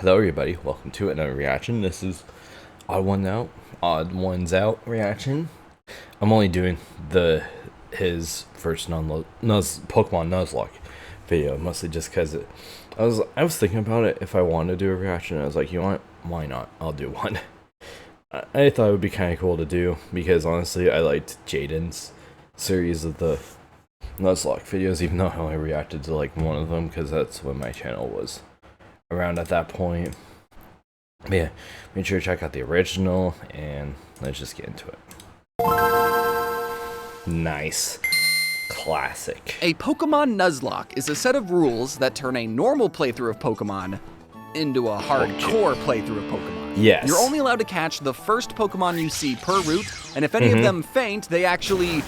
Hello everybody, welcome to another reaction. This is Odd1Out reaction. I'm only doing his first Pokemon Nuzlocke video, mostly just because I was thinking about it if I wanted to do a reaction. I was like, you know what, why not? I'll do one. I thought it would be kind of cool to do because honestly I liked Jaden's series of the Nuzlocke videos, even though I only reacted to like one of them because that's when my channel was around at that point. But yeah, make sure to check out the original and let's just get into it. Nice. Classic. A Pokemon Nuzlocke is a set of rules that turn a normal playthrough of Pokemon into a hardcore playthrough of Pokemon. Yes. You're only allowed to catch the first Pokemon you see per route, and if any of them faint, they actually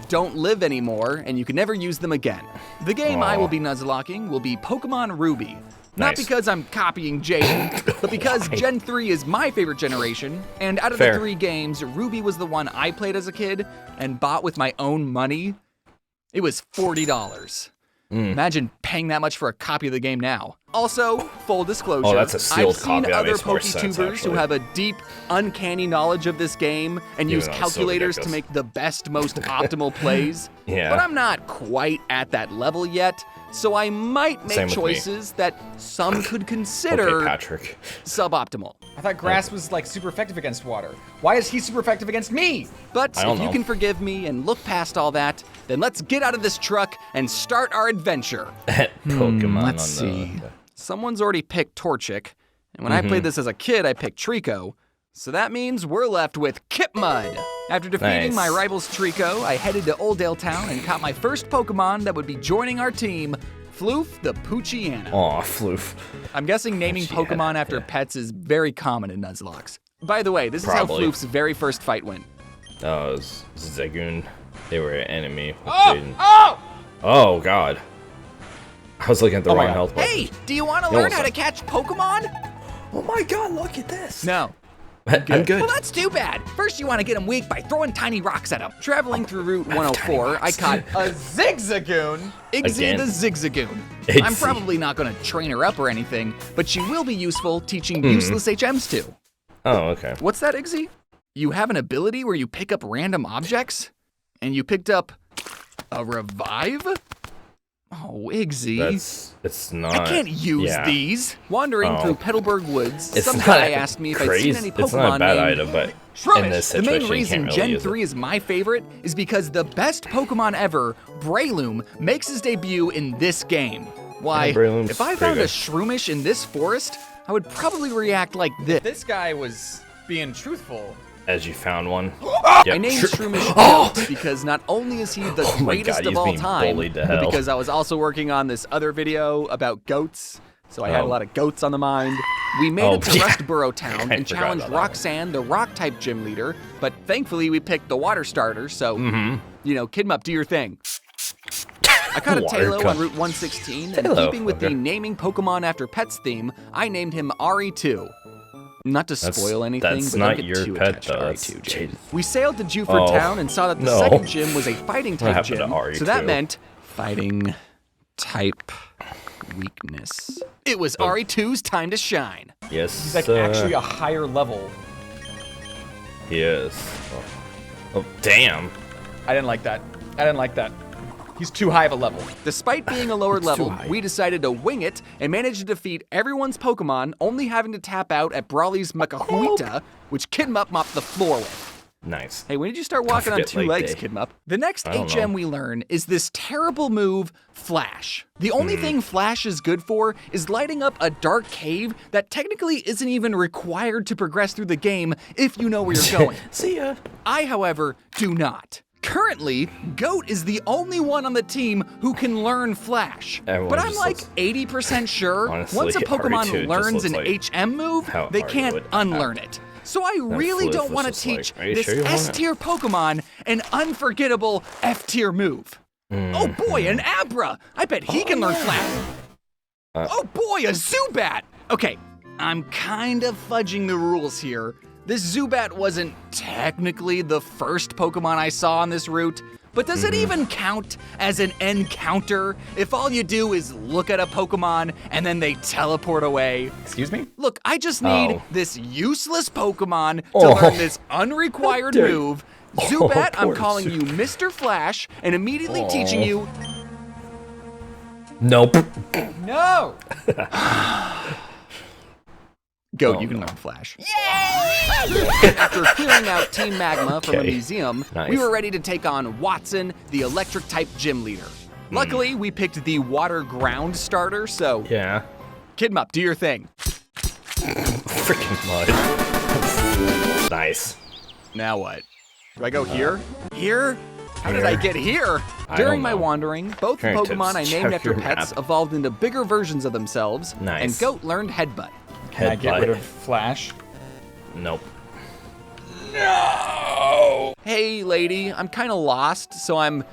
don't live anymore, and you can never use them again. The game I will be Nuzlocking will be Pokemon Ruby. Not because I'm copying Jaden, but because Gen 3 is my favorite generation, and out of the 3 games, Ruby was the one I played as a kid and bought with my own money. It was $40. Imagine paying that much for a copy of the game now. Also, full disclosure, that's a sealed I've seen copy. That other makes more sense, PokeTubers who have a deep, uncanny knowledge of this game and use calculators to make the best, most optimal plays. Yeah. But I'm not quite at that level yet, so I might make choices that some could consider suboptimal. I thought grass was like super effective against water. Why is he super effective against me? But if you can forgive me and look past all that, then let's get out of this truck and start our adventure. Pokemon. Let's see. Someone's already picked Torchic, and when I played this as a kid, I picked Trico. So that means we're left with Kipmud. After defeating my rival's Trico, I headed to Oldale Town and caught my first Pokemon that would be joining our team, Floof the Poochyena. Aw, Floof. I'm guessing naming Pokemon after pets is very common in Nuzlocks. By the way, this is how Floof's very first fight went. Oh, it was Zagoon. They were an enemy. Oh, God. I was looking at the wrong health button. Hey, do you want to learn how to catch Pokemon? Oh my God, look at this. No. I'm good. Well, that's too bad. First, you want to get them weak by throwing tiny rocks at them. Traveling through Route 104, I caught a Zigzagoon. Igzy the Zigzagoon. I'm probably not going to train her up or anything, but she will be useful teaching useless HMs too. Oh, okay. What's that, Igzy? You have an ability where you pick up random objects? And you picked up a revive? Oh, Igzy. It's not. I can't use these. Wandering through Petalburg Woods, some not guy asked me if I'd seen any Pokemon It's not a bad named item, but in this situation, the main you reason can't really Gen use 3 is my favorite is because the best Pokemon ever, Breloom, makes his debut in this game. Why, if I found a Shroomish in this forest, I would probably react like this. This guy was being truthful. As you found one. I named Shroomish Goat because not only is he the greatest of all time, but because I was also working on this other video about goats, so I had a lot of goats on the mind. We made it to Rustboro Town and challenged Roxanne, the rock-type gym leader, but thankfully we picked the water starter, so, you know, Kidmup, do your thing. I caught a Tailo on Route 116, and keeping with the naming Pokemon after pets theme, I named him Ari2. Not to spoil anything, but don't get too attached to Ari2, Jade. We sailed to Juford Town and saw that the second gym was a fighting type gym, so that meant fighting type weakness. It was Ari2's time to shine. Yes, he's like actually a higher level. He is. Oh, damn. I didn't like that. I didn't like that. He's too high of a level. Despite being a lower level, we decided to wing it and managed to defeat everyone's Pokemon, only having to tap out at Brawly's Macahuita, which Kidmup mopped the floor with. Nice. Hey, when did you start walking on 2 legs, Kidmup? The next HM we learn is this terrible move, Flash. The only thing Flash is good for is lighting up a dark cave that technically isn't even required to progress through the game if you know where you're going. See ya. I, however, do not. Currently, Goat is the only one on the team who can learn Flash. But I'm like 80% sure once a Pokemon learns an HM move, they can't unlearn it. So I really don't want to teach this S-tier Pokemon an unforgettable F-tier move. Oh boy, an Abra! I bet he can learn Flash. Oh boy, a Zubat! Okay, I'm kind of fudging the rules here. This Zubat wasn't technically the first Pokemon I saw on this route, But does it even count as an encounter if all you do is look at a Pokemon and then they teleport away? Excuse me? Look, I just need this useless Pokemon to Oh. learn this unrequired How dare- move. Zubat, I'm poor calling you Mr. Flash and immediately teaching you. Nope. No! Goat, you can learn Flash. After clearing out Team Magma from a Okay. museum, Nice. we were ready to take on Watson, the electric-type gym leader. Luckily, we picked the water ground starter, so Yeah. Kidmup, do your thing. Freaking mud. Nice. Now what? Do I go here? Here? How did I get here? I During don't my know. wandering, both the Here, Pokemon I tips. named Check after your pets map. evolved into bigger versions of themselves, Nice. and Goat learned Headbutt. Can I get Headbutt. rid of Flash? Nope. Hey, lady, I'm kind of lost, so I'm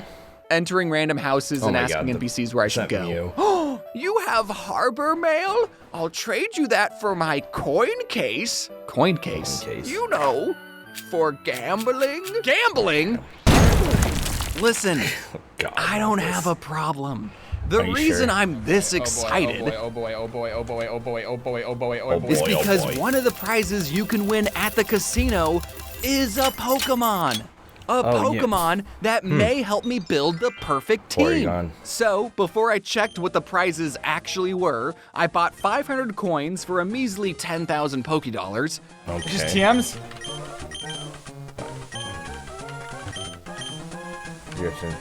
entering random houses Oh and my asking God, NPCs where I is should that go. Mew? Oh, you have harbor mail? I'll trade you that for my coin case. Coin case? Coin case. You know, for gambling. Gambling? Listen, God, I don't this. have a problem. The Are you reason sure? I'm this excited Oh boy, oh boy, oh boy, oh boy, oh boy, oh boy, oh boy, oh boy. is boy, oh because boy. one of the prizes you can win at the casino is a Pokemon. A Oh, yeah. Pokemon that may help me build the perfect team. Porygon. So, before I checked what the prizes actually were, I bought 500 coins for a measly 10,000 Pokédollars. Okay. Just TMs? Your turn.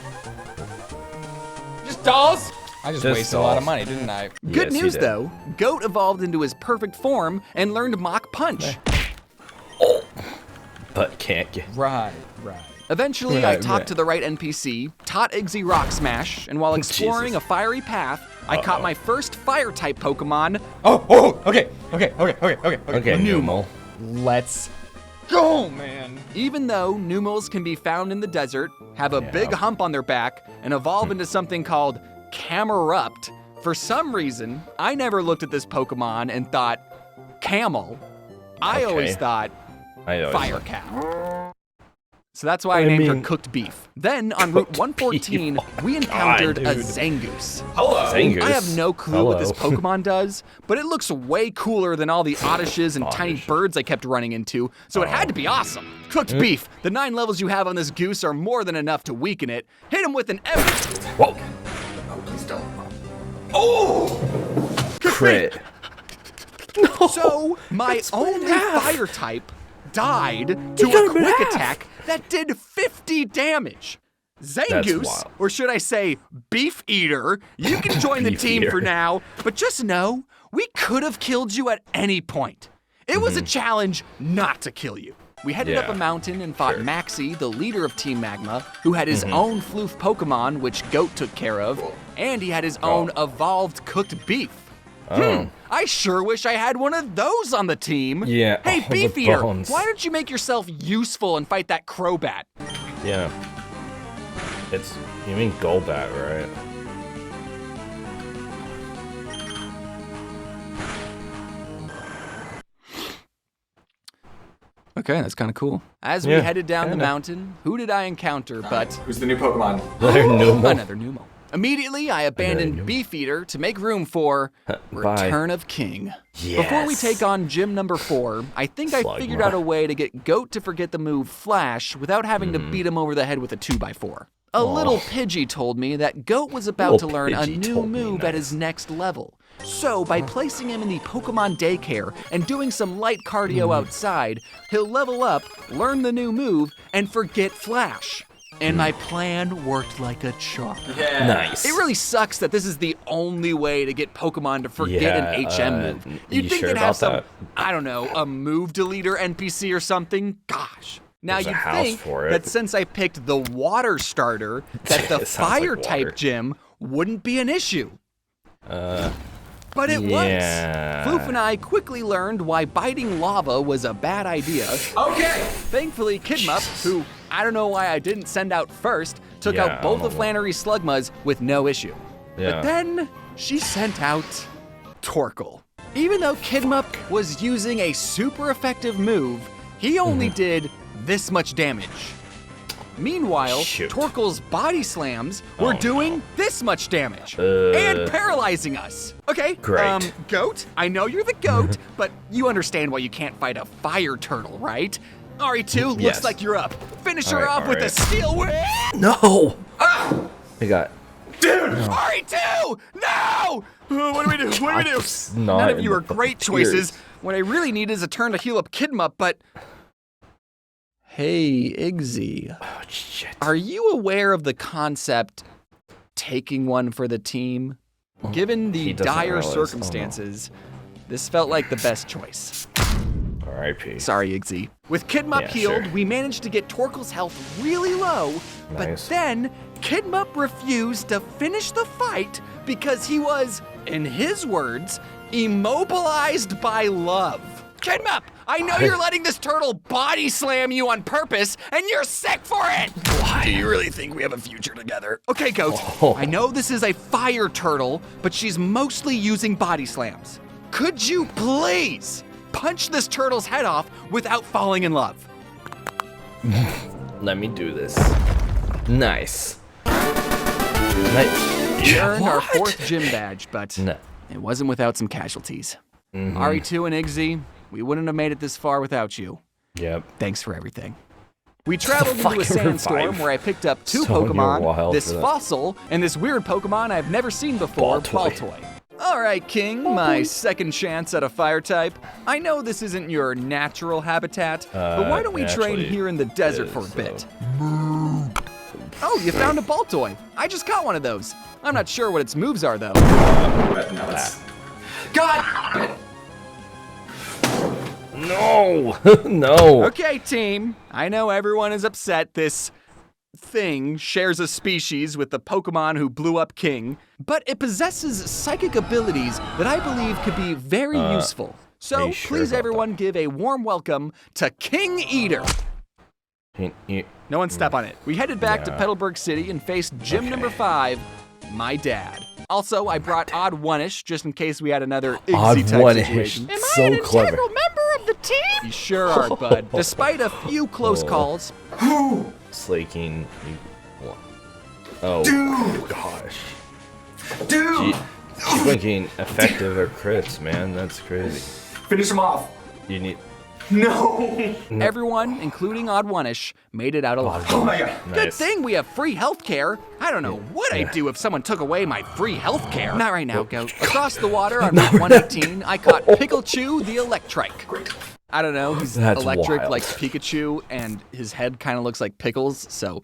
Just dolls? I just Just wasted a lot of dolls. money, didn't I? Good Yes, you news did. though, Goat evolved into his perfect form and learned Mach Punch. But can't get. Right. Eventually, I Right, talked right. to the right NPC, taught Iggy Rock Smash, and while exploring Jesus. a fiery path, I caught my first fire-type Pokemon, Okay. Okay, Numel. Let's go, man. even though Numels can be found in the desert, have a big hump on their back, and evolve into something called Camerupt. For some reason, I never looked at this Pokemon and thought, camel. I always Okay. thought, I always fire like- cow. So that's why I I named her mean- Cooked Beef. Then on Route 114, we encountered a dude. Zangoose. Zangoose. I have no clue what this Hello. Pokemon does, but it looks way cooler than all the Oddishes and tiny Oddish. birds I kept running into, so it had to be awesome. Cooked Beef, the 9 levels you have on this goose are more than enough to weaken it. Hit him with an M. Whoa. Crit. So, my only fire type died to got a him in quick half. attack that did 50 damage. Zangoose, wild. or should I say Beef Eater, you can join the Beef team Eater. for now, but just know, we could have killed you at any point. It was a challenge not to kill you. We headed up Yeah, a mountain and fought sure. Maxie, the leader of Team Magma, who had his own floof Pokemon, which Goat took care of, and he had his own evolved cooked beef. Oh. I sure wish I had one of those on the team. Yeah, Hey, oh, the Beef Eater, bones. why don't you make yourself useful and fight that Crobat? Yeah. It's. You mean Golbat, right? Okay, that's kind of cool. As we Yeah, headed down the kinda. mountain, who did I encounter but Who's the new Pokemon? Another Numel. another Numel? Immediately, I abandoned Numel. Beef Eater to make room for Bye. Return of King. Before we Yes. take on gym number 4, I think I Slugma. figured out a way to get Goat to forget the move Flash without having to beat him over the head with a 2x4. A little Pidgey told me that Goat was about to Little learn a Pidgey new told me, move at nice. his next level. So, by placing him in the Pokemon daycare and doing some light cardio outside, he'll level up, learn the new move, and forget Flash. And my plan worked like a charm. Nice. It really sucks that this is the only way to get Pokemon to forget an HM move. You'd you think sure they'd have about some, that? I don't know, a move deleter NPC or something. Gosh. Now There's a you'd house think for it. that since I picked the water starter, that the It sounds like fire type water. gym wouldn't be an issue. But it yeah. was. Floof and I quickly learned why biting lava was a bad idea. Okay. Thankfully, Kidmup, who I don't know why I didn't send out first, took Yeah, out I both don't of know. Flannery Slugmas with no issue. Yeah. But then she sent out Torkoal. Even though Kidmup was using a super effective move, he only did this much damage. Meanwhile, Shoot. Torkoal's body slams were doing this much damage and paralyzing us. Okay, Great. Goat, I know you're the goat, but you understand why you can't fight a fire turtle, right? RE2, Yes. looks like you're up. Finish her Alright, off with a steel whip. No! I got... Dude, RE2! No! What do we do? What do we do? None of you are great choices. What I really need is a turn to heal up Kidmup, but... Hey, Igzy. Oh, shit. Are you aware of the concept taking one for the team? Given the dire realize. circumstances, this felt like the best choice. R.I.P. Sorry, Igzy. With Kidmup Yeah, healed, sure. we managed to get Torkoal's health really low, but Nice. then Kidmup refused to finish the fight because he was, in his words, immobilized by love. Kidmup, I know you're letting this turtle body slam you on purpose, and you're sick for it! Why? Do you really think we have a future together? Okay, Goat, Oh. I know this is a fire turtle, but she's mostly using body slams. Could you please punch this turtle's head off without falling in love? Let me do this. Nice. Nice. We earned our What? 4th gym badge, but No. it wasn't without some casualties. Mm-hmm. RE2 and Igzy, we wouldn't have made it this far without you. Yep. Thanks for everything. We traveled into a Fucking sandstorm revive. where I picked up 2 So you're Pokemon, wild this for that. fossil, and this weird Pokemon I've never seen before, Baltoy. Baltoy. All right, King, my second chance at a fire type. I know this isn't your natural habitat, but why don't we train naturally here in the desert for a bit? Oh, you found a Baltoy. I just caught one of those. I'm not sure what its moves are, though. God! No! No! Okay, team. I know everyone is upset this thing shares a species with the Pokemon who blew up King, but it possesses psychic abilities that I believe could be very useful. are So you sure please about everyone give a warm welcome to King Eater. No one step on it. We headed back to Yeah. Petalburg City and faced gym number 5, my dad. Also, I brought Odd1ish just in case we had another Igzy type Odd1ish. situation. Am so an clever. integral member of the team? You sure are, bud. Despite a few close calls, Slaking. Oh, gosh. Dude! Blinking effective or crits, man. That's crazy. Finish him off. You need. No! everyone, including Odd1ish, made it out alive. Oh my god. Good Nice. thing we have free healthcare. I don't know what I'd do if someone took away my free healthcare. Not right now, Goat. Across the water on Route 118, I caught Pikachu the Electrike. Great. I don't know, he's That's electric wild. like Pikachu, and his head kind of looks like Pickles, so...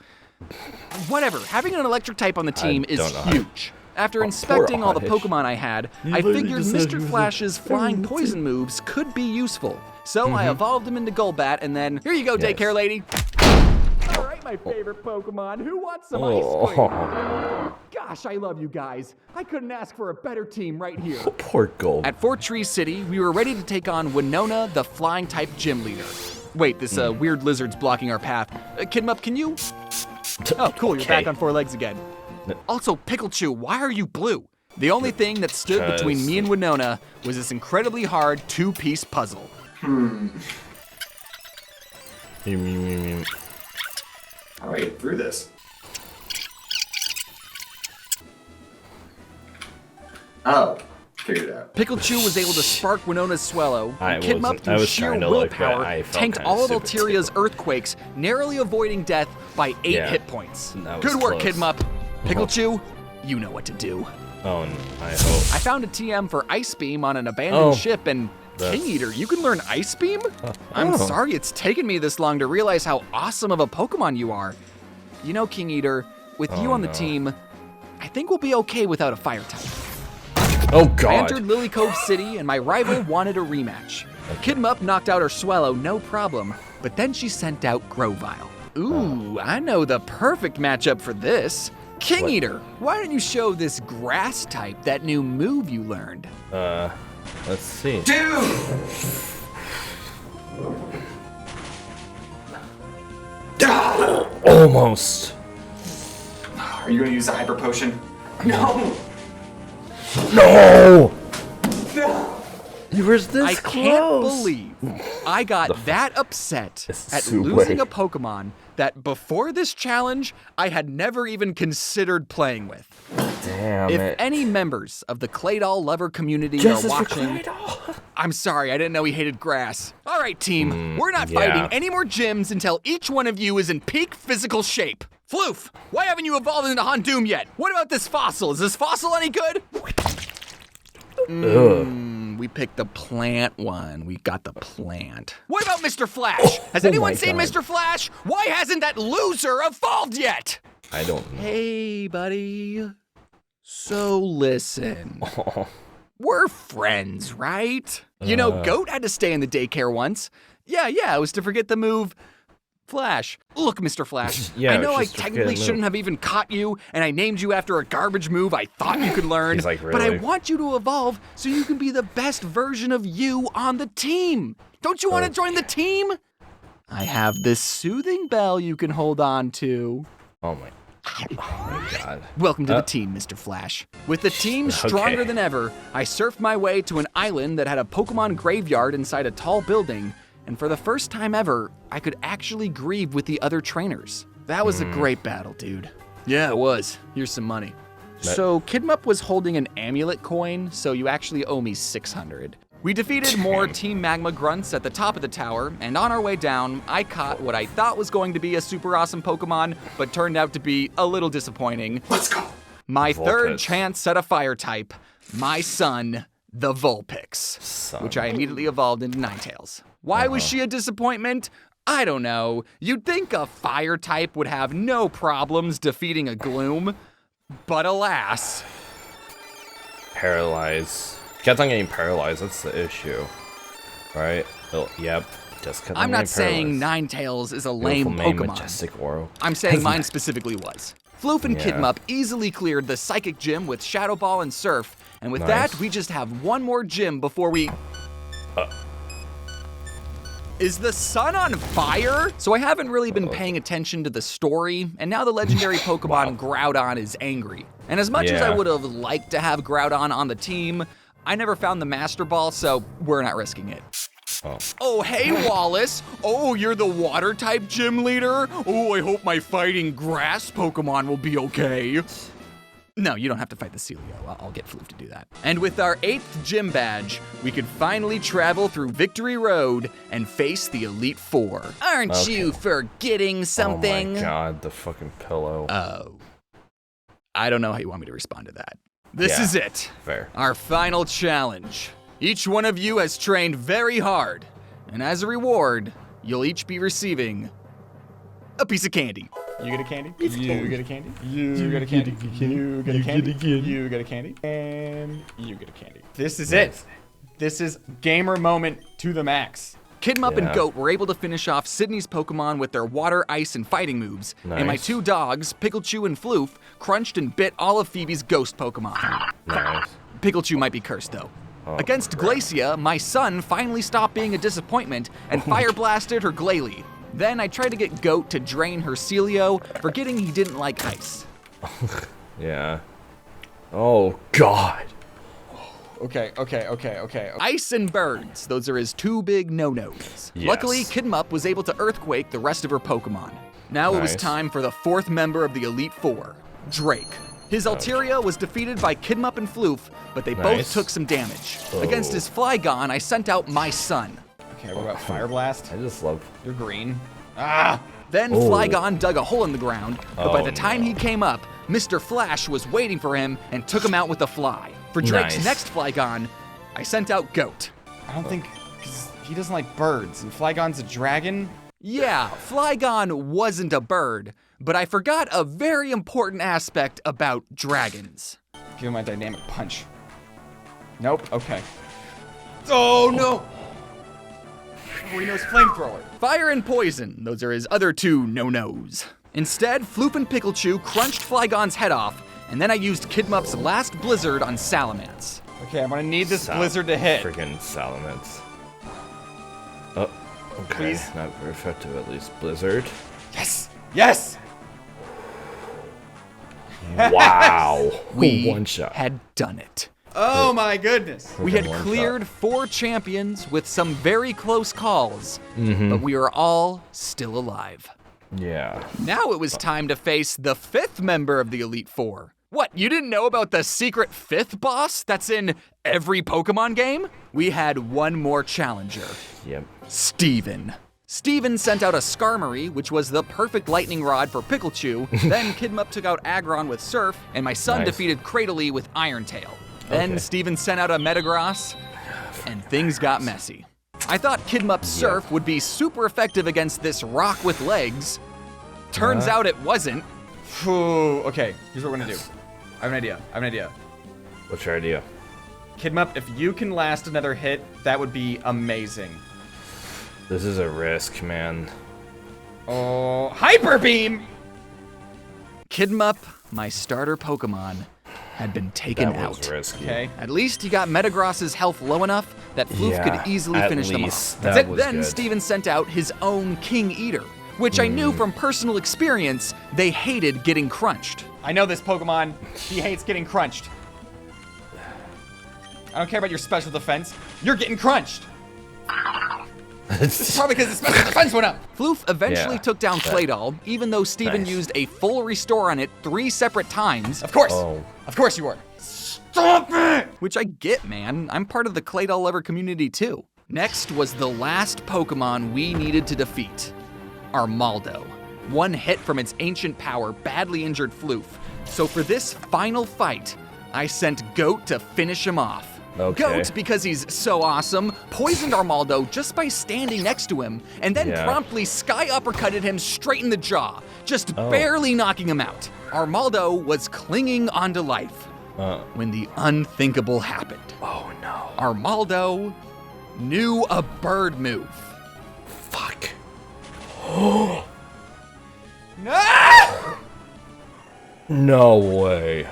Whatever, having an electric type on the team is don't know. huge. After poor inspecting all the Oddish. Pokemon I had, You I literally figured just said he Mr. was Flash's a- flying poison moves could be useful. So I evolved him into Golbat, and then, here you go, Yes. daycare lady. All right, my favorite Pokemon, who wants some ice cream? Oh, Gosh, I love you guys. I couldn't ask for a better team right here. poor Gold. At Fort Tree City, we were ready to take on Winona, the flying-type gym leader. Wait, this weird lizard's blocking our path. Kidmup, can you? Oh, cool, you're Okay. back on 4 legs again. Also, Pikachu, why are you blue? The only thing that stood between me and Winona was this incredibly hard 2-piece puzzle. How do I get through this? Oh, figured it out. Pikachu was able to spark Winona's Swallow, and Kidmup, I through was sheer trying to look, but willpower, I felt tanked kinda all of stupid, Alteria's too. earthquakes, narrowly avoiding death by 8 Yeah, hit points. that was Good work, close. Kidmup. Pikachu, you know what to do. Oh, I hope. I found a TM for Ice Beam on an abandoned Oh, ship, and that's- King Eater, you can learn Ice Beam? I'm oh. sorry it's taken me this long to realize how awesome of a Pokemon you are. You know, King Eater, with you on the no. team, I think we'll be okay without a fire type. Oh, I God. entered Lily Cove City, and my rival wanted a rematch. Kidmup knocked out her Swallow, no problem, but then she sent out Grovyle. Ooh, I know the perfect matchup for this. King What? Eater, why don't you show this grass type that new move you learned? Let's see. Dude! Almost. Are you gonna use the hyper potion? No! No! No! You were this I can't believe I got that upset It's at super. losing a Pokemon that before this challenge, I had never even considered playing with. Damn if it. any members of the clay doll lover community Justice are for watching, clay doll. I'm sorry, I didn't know he hated grass. All right, team, we're not fighting any more gyms until each one of you is in peak physical shape. Floof, why haven't you evolved into Hondoom yet? What about this fossil? Is this fossil any good? We picked the plant one. We got the plant. What about Mr. Flash? Has anyone seen Mr. Flash? Why hasn't that loser evolved yet? I don't know. Hey, buddy. So listen. We're friends, right? You know, Goat had to stay in the daycare once. Yeah, it was to forget the move Flash. Look, Mr. Flash, I know I technically shouldn't have even caught you, and I named you after a garbage move I thought you could learn, He's like, really? but I want you to evolve so you can be the best version of you on the team. Don't you want to join the team? I have this soothing bell you can hold on to. Oh my God. Welcome to the team, Mr. Flash. With the team stronger than ever, I surfed my way to an island that had a Pokemon graveyard inside a tall building, and for the first time ever, I could actually grieve with the other trainers. That was a great battle, dude. Yeah, it was. Here's some money. So Kidmup was holding an amulet coin, so you actually owe me 600. We defeated more Team Magma grunts at the top of the tower, and on our way down, I caught what I thought was going to be a super awesome Pokemon, but turned out to be a little disappointing. Let's go. My third chance at a fire type, my son, the Vulpix, which I immediately evolved into Ninetales. Why was she a disappointment? I don't know. You'd think a fire type would have no problems defeating a Gloom, but alas. Paralyze. Kept on getting paralyzed, that's the issue. Right? Yep. Just kept on I'm not getting saying paralyzed. Ninetales is a lame Beautiful mane, Pokemon. majestic aura. I'm saying mine specifically was. Floof and Yeah. Kidmup easily cleared the Psychic Gym with Shadow Ball and Surf, and with that, we just have one more gym before we... Is the sun on fire? So I haven't really been paying attention to the story, and now the legendary Pokemon Groudon is angry. And as much as I would have liked to have Groudon on the team, I never found the Master Ball, so we're not risking it. Oh, hey, Wallace. Oh, you're the water type gym leader? Oh, I hope my fighting grass Pokemon will be okay. No, you don't have to fight the Celio. I'll get Floof to do that. And with our 8th gym badge, we could finally travel through Victory Road and face the Elite Four. Aren't you forgetting something? Oh my God, the fucking pillow. Oh. I don't know how you want me to respond to that. This is it. Fair. Our final challenge. Each one of you has trained very hard, and as a reward, you'll each be receiving a piece of candy. You get a candy. You get a candy. You get a candy. You get a candy. You get a candy. And you get a candy. This is it. This is gamer moment to the max. Kidmup and Goat were able to finish off Sydney's Pokemon with their water, ice, and fighting moves, and my 2 dogs, Pikachu and Floof, crunched and bit all of Phoebe's ghost Pokemon. Nice. Pikachu might be cursed, though. Against Glacia, my son finally stopped being a disappointment and fire blasted her Glalie. Then I tried to get Goat to drain her Celio, forgetting he didn't like ice. Yeah. Oh, God. Okay. Ice and birds, those are his 2 big no-nos. Yes. Luckily, Kidmup was able to Earthquake the rest of her Pokemon. Now it was time for the 4th member of the Elite Four, Drake. His Altaria was defeated by Kidmup and Floof, but they both took some damage. Against his Flygon, I sent out my son. Okay, what about Fire Blast? I just love... You're green. Then Flygon dug a hole in the ground, but by the time he came up, Mr. Flash was waiting for him and took him out with a fly. For Drake's next Flygon, I sent out Goat. I don't think... 'cause he doesn't like birds, and Flygon's a dragon? Yeah, Flygon wasn't a bird, but I forgot a very important aspect about dragons. Give him my dynamic punch. Nope, okay. Oh, no! Oh, he knows flamethrower. Fire and poison, those are his other 2 no-nos. Instead, Floop and Pikachu crunched Flygon's head off, and then I used Kidmup's last Blizzard on Salamence. Okay, I'm gonna need this Blizzard to hit. Freaking Salamence. Oh, okay. Please. Not very effective, at least. Blizzard. Yes! Yes! Wow. We One shot. had done it. Oh my goodness! We had cleared 4 champions with some very close calls, but we are all still alive. Yeah. Now it was time to face the 5th member of the Elite Four. What, you didn't know about the secret 5th boss that's in every Pokemon game? We had one more challenger. Yep. Steven. Steven sent out a Skarmory, which was the perfect lightning rod for Pikachu. Then Kidmup took out Aggron with Surf, and my son defeated Cradily with Iron Tail. Then Steven sent out a Metagross, and things got messy. I thought Kidmup's Surf would be super effective against this rock with legs. Turns out it wasn't. Okay, here's what we're gonna do. I have an idea. What's your idea? Kidmup, if you can last another hit, that would be amazing. This is a risk, man. Oh, Hyper Beam! Kidmup, my starter Pokemon, had been taken That was out. risky. Okay. At least he got Metagross's health low enough that Floof could easily finish them off. That was Then good. Steven sent out his own King Eater, which I knew from personal experience they hated getting crunched. I know this Pokemon. He hates getting crunched. I don't care about your special defense. You're getting crunched. It's probably because the special defense went up. Floof eventually took down Claydol, even though Steven used a full restore on it 3 separate times. Of course. Oh. Of course you were. Stop it! Which I get, man. I'm part of the Claydol lover community too. Next was the last Pokemon we needed to defeat. Armaldo. One hit from its ancient power badly injured Floof. So for this final fight, I sent Goat to finish him off. Okay. Goat, because he's so awesome, poisoned Armaldo just by standing next to him, and then promptly sky uppercutted him straight in the jaw, just barely knocking him out. Armaldo was clinging onto life when the unthinkable happened. Oh no. Armaldo knew a bird move. Fuck. No! No way.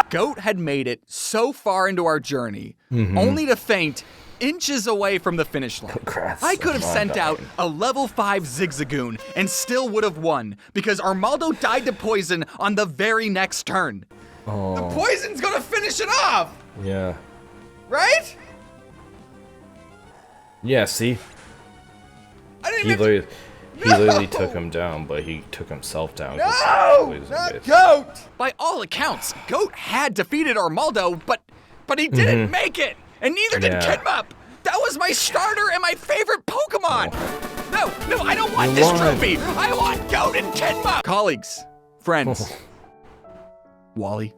Goat had made it so far into our journey, only to faint inches away from the finish line. I could have sent out a level 5 Zigzagoon and still would have won, because Armaldo died to poison on the very next turn. The poison's gonna finish it off, Yeah. right? Yeah, see? I didn't He even... literally, he literally took him down, but he took himself down. 'cause No! he was a Not bitch. Goat! By all accounts, Goat had defeated Armaldo, but he didn't make it, and neither did Kidmup. That was my starter and my favorite Pokemon. No, I don't want this trophy. I want Goat and Kidmup. Colleagues, friends, Wally,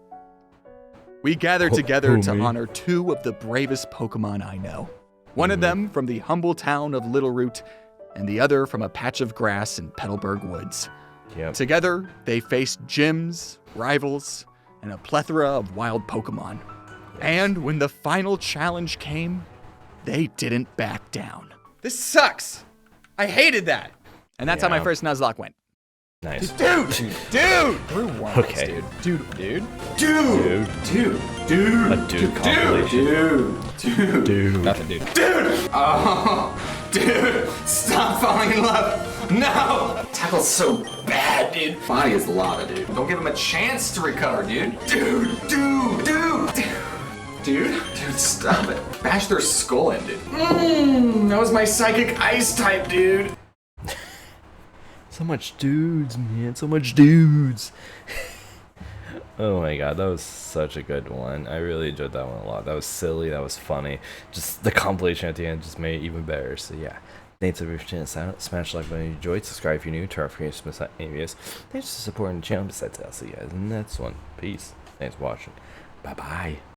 we gathered together to honor 2 of the bravest Pokemon I know. One of them from the humble town of Little Root, and the other from a patch of grass in Petalburg Woods. Yep. Together, they faced gyms, rivals, and a plethora of wild Pokemon. And when the final challenge came, they didn't back down. This sucks. I hated that. And that's how my first Nuzlocke went. Nice. Dude! Okay. Dude! Dude. A dude compilation. Dude. Nothing, dude. Oh, dude, stop falling in love. No! Tackle's so bad, dude. Body is lava, dude. Don't give him a chance to recover, dude. Dude, stop it. Bash their skull in, dude. That was my psychic ice type, dude. So much dudes, man. So much dudes. Oh my god, that was such a good one. I really enjoyed that one a lot. That was silly. That was funny. Just the compilation at the end just made it even better. So yeah. Thanks for watching us out. Smash the like button if you enjoyed. Subscribe if you're new. Turn off notifications to miss out any videos. Thanks for supporting the channel. Besides that, I'll see you guys in the next one. Peace. Thanks for watching. Bye-bye.